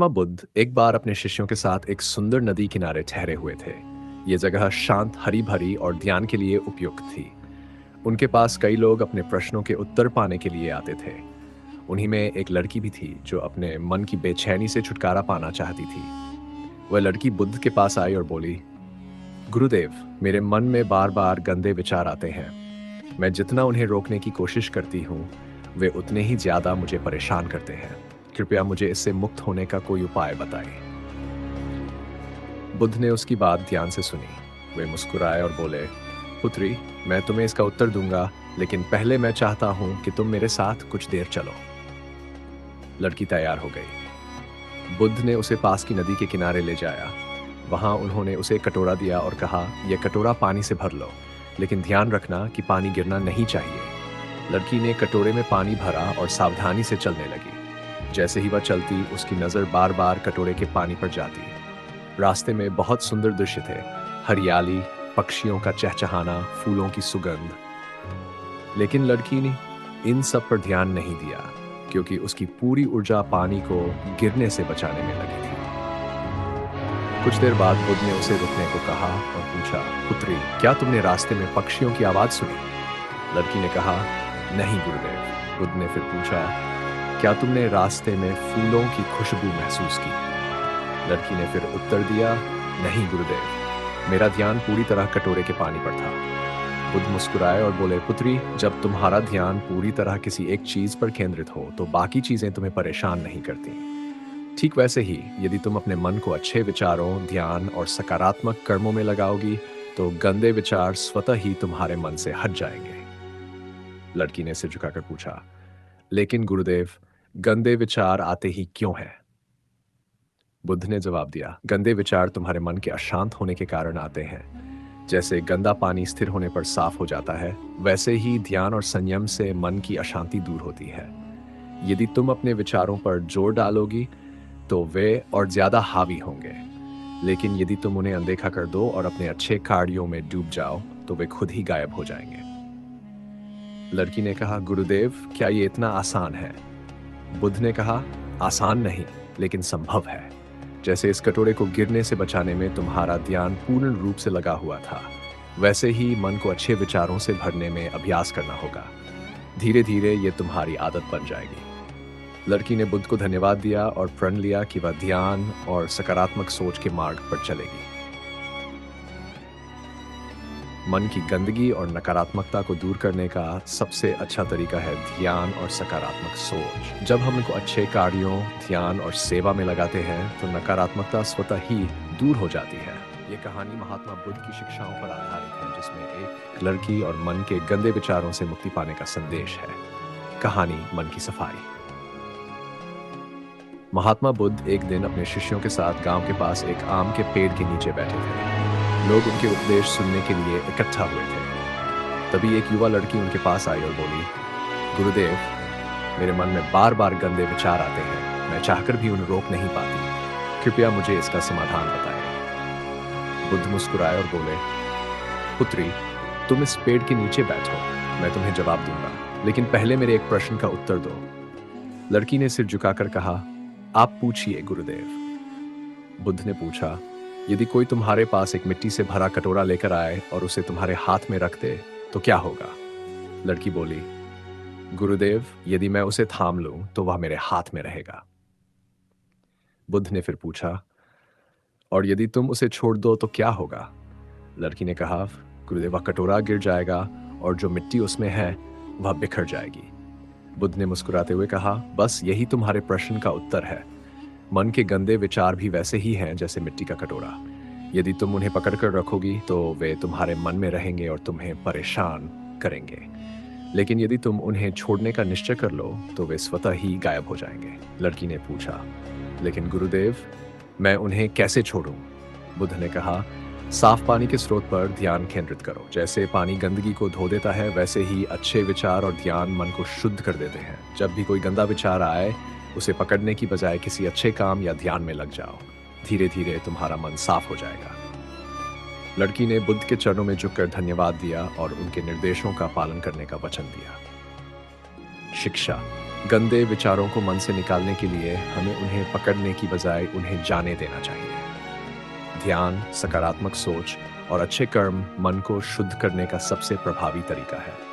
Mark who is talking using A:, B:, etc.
A: महात्मा बुद्ध एक बार अपने शिष्यों के साथ एक सुंदर नदी किनारे ठहरे हुए थे। ये जगह शांत, हरी भरी और ध्यान के लिए उपयुक्त थी। उनके पास कई लोग अपने प्रश्नों के उत्तर पाने के लिए आते थे। उन्हीं में एक लड़की भी थी जो अपने मन की बेचैनी से छुटकारा पाना चाहती थी। वह लड़की बुद्ध के पास आई और बोली, गुरुदेव, मेरे मन में बार बार गंदे विचार आते हैं। मैं जितना उन्हें रोकने की कोशिश करती हूँ, वे उतने ही ज्यादा मुझे परेशान करते हैं। कृपया मुझे इससे मुक्त होने का कोई उपाय बताइए। बुद्ध ने उसकी बात ध्यान से सुनी। वे मुस्कुराए और बोले, पुत्री, मैं तुम्हें इसका उत्तर दूंगा, लेकिन पहले मैं चाहता हूं कि तुम मेरे साथ कुछ देर चलो। लड़की तैयार हो गई। बुद्ध ने उसे पास की नदी के किनारे ले जाया। वहां उन्होंने उसे एक कटोरा दिया और कहा, यह कटोरा पानी से भर लो, लेकिन ध्यान रखना कि पानी गिरना नहीं चाहिए। लड़की ने कटोरे में पानी भरा और सावधानी से चलने लगी। जैसे ही वह चलती, उसकी नजर बार बार कटोरे के पानी पर जाती। रास्ते में बहुत सुंदर दृश्य थे, हरियाली, पक्षियों का चहचहाना, फूलों की सुगंध। लेकिन लड़की ने इन सब पर ध्यान नहीं दिया, क्योंकि उसकी पूरी ऊर्जा पानी को गिरने से बचाने में लगी थी। कुछ देर बाद बुद्ध ने उसे रुकने को कहा और पूछा, पुत्री, क्या तुमने रास्ते में पक्षियों की आवाज सुनी? लड़की ने कहा, नहीं गुरुदेव। बुद्ध ने फिर पूछा, क्या तुमने रास्ते में फूलों की खुशबू महसूस की? लड़की ने फिर उत्तर दिया, नहीं गुरुदेव, मेरा ध्यान पूरी तरह कटोरे के पानी पर था। बुद्ध मुस्कुराए और बोले, पुत्री, जब तुम्हारा ध्यान पूरी तरह किसी एक चीज पर केंद्रित हो तो बाकी चीजें तुम्हें परेशान नहीं करती। ठीक वैसे ही, यदि तुम अपने मन को अच्छे विचारों, ध्यान और सकारात्मक कर्मों में लगाओगी, तो गंदे विचार स्वतः ही तुम्हारे मन से हट जाएंगे। लड़की ने सिर झुकाकर पूछा, लेकिन गुरुदेव, गंदे विचार आते ही क्यों हैं? बुद्ध ने जवाब दिया, गंदे विचार तुम्हारे मन के अशांत होने के कारण आते हैं। जैसे गंदा पानी स्थिर होने पर साफ हो जाता है, वैसे ही ध्यान और संयम से मन की अशांति दूर होती है। यदि तुम अपने विचारों पर जोर डालोगी, तो वे और ज्यादा हावी होंगे। लेकिन यदि तुम उन्हें अनदेखा कर दो और अपने अच्छे कार्यों में डूब जाओ, तो वे खुद ही गायब हो जाएंगे। लड़की ने कहा, गुरुदेव, क्या ये इतना आसान है? बुद्ध ने कहा, आसान नहीं, लेकिन संभव है। जैसे इस कटोरे को गिरने से बचाने में तुम्हारा ध्यान पूर्ण रूप से लगा हुआ था, वैसे ही मन को अच्छे विचारों से भरने में अभ्यास करना होगा। धीरे धीरे ये तुम्हारी आदत बन जाएगी। लड़की ने बुद्ध को धन्यवाद दिया और प्रण लिया कि वह ध्यान और सकारात्मक सोच के मार्ग पर चलेगी। मन की गंदगी और नकारात्मकता को दूर करने का सबसे अच्छा तरीका है ध्यान और सकारात्मक सोच। जब हम इनको अच्छे कार्यों, ध्यान और सेवा में लगाते हैं, तो नकारात्मकता स्वतः ही दूर हो जाती है। ये कहानी महात्मा बुद्ध की शिक्षाओं पर आधारित है, जिसमें एक लड़की और मन के गंदे विचारों से मुक्ति पाने का संदेश है। कहानी मन की सफाई। महात्मा बुद्ध एक दिन अपने शिष्यों के साथ गांव के पास एक आम के पेड़ के नीचे बैठे थे। लोग उनके उपदेश सुनने के लिए इकट्ठा हुए थे। तभी एक युवा लड़की उनके पास आई और बोली, गुरुदेव, मेरे मन में बार बार गंदे विचार आते हैं। मैं चाहकर भी उन्हें रोक नहीं पाती। कृपया मुझे इसका समाधान बताएं। बुद्ध मुस्कुराए और बोले, पुत्री, तुम इस पेड़ के नीचे बैठो, मैं तुम्हें जवाब दूंगा, लेकिन पहले मेरे एक प्रश्न का उत्तर दो। लड़की ने सिर झुकाकर कहा, आप पूछिए गुरुदेव। बुद्ध ने पूछा, यदि कोई तुम्हारे पास एक मिट्टी से भरा कटोरा लेकर आए और उसे तुम्हारे हाथ में रख दे, तो क्या होगा? लड़की बोली, गुरुदेव, यदि मैं उसे थाम लूं तो वह मेरे हाथ में रहेगा। बुद्ध ने फिर पूछा, और यदि तुम उसे छोड़ दो तो क्या होगा? लड़की ने कहा, गुरुदेव, वह कटोरा गिर जाएगा और जो मिट्टी उसमें है वह बिखर जाएगी। बुद्ध ने मुस्कुराते हुए कहा, बस यही तुम्हारे प्रश्न का उत्तर है। मन के गंदे विचार भी वैसे ही हैं जैसे मिट्टी का कटोरा। यदि तुम उन्हें पकड़कर रखोगी तो वे तुम्हारे मन में रहेंगे और तुम्हें परेशान करेंगे। लेकिन यदि तुम उन्हें छोड़ने का निश्चय कर लो तो वे स्वतः ही गायब हो जाएंगे। लड़की ने पूछा, लेकिन गुरुदेव, मैं उन्हें कैसे छोड़ूं? बुद्ध ने कहा, साफ पानी के स्रोत पर ध्यान केंद्रित करो। जैसे पानी गंदगी को धो देता है, वैसे ही अच्छे विचार और ध्यान मन को शुद्ध कर देते हैं। जब भी कोई गंदा विचार आए, उसे पकड़ने की बजाय किसी अच्छे काम या ध्यान में लग जाओ। धीरे धीरे तुम्हारा मन साफ हो जाएगा। लड़की ने बुद्ध के चरणों में झुककर धन्यवाद दिया और उनके निर्देशों का पालन करने का वचन दिया। शिक्षा। गंदे विचारों को मन से निकालने के लिए हमें उन्हें पकड़ने की बजाय उन्हें जाने देना चाहिए। ध्यान, सकारात्मक सोच और अच्छे कर्म मन को शुद्ध करने का सबसे प्रभावी तरीका है।